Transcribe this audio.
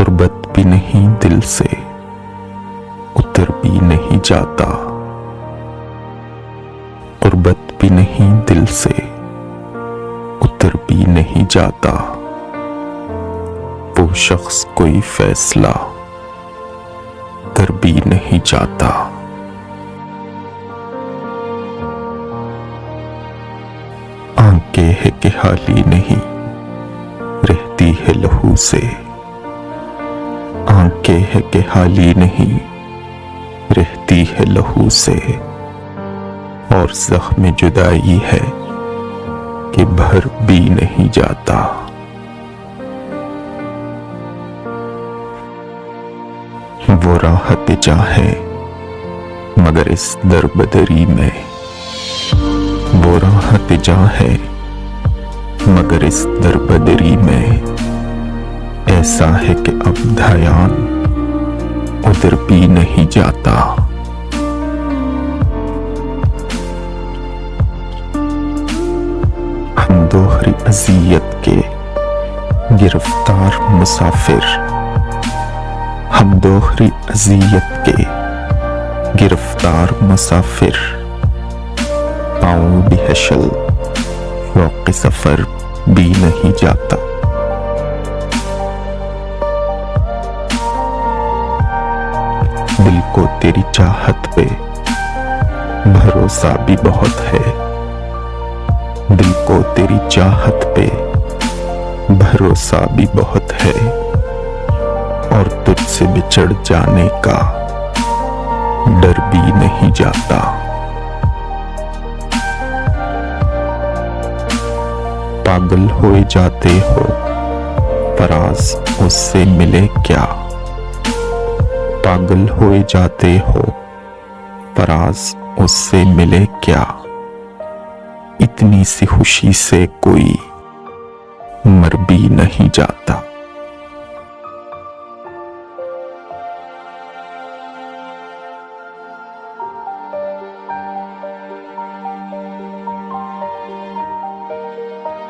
गुर्बत भी नहीं दिल से उतर भी नहीं जाता, गुर्बत भी नहीं दिल से उतर भी नहीं जाता। वो शख्स कोई फैसला कर भी नहीं जाता। आंखें है कि हाली नहीं रहती है लहू से, आंखें है कि हाली नहीं रहती है लहू से। और जख्म जुदाई है कि भर भी नहीं जाता। वो राहत चाहे मगर इस दरबदरी में, वो राहत चाहे मगर इस दरबदरी में। ऐसा है कि अब ध्यान उधर भी नहीं जाता। हम दोहरी अज़ियत के गिरफ्तार मुसाफिर, हम दोहरी अज़ियत के गिरफ्तार मुसाफिर। पाँव भी हशल वक़्त सफर भी नहीं जाता। दिल को तेरी चाहत पे भरोसा भी बहुत है, दिल को तेरी चाहत पे भरोसा भी बहुत है। और तुझसे बिछड़ जाने का डर भी नहीं जाता। पागल हो जाते हो फराज उससे मिले क्या, पागल हो जाते हो फराज उससे मिले क्या। इतनी सी खुशी से कोई मर भी नहीं जाता।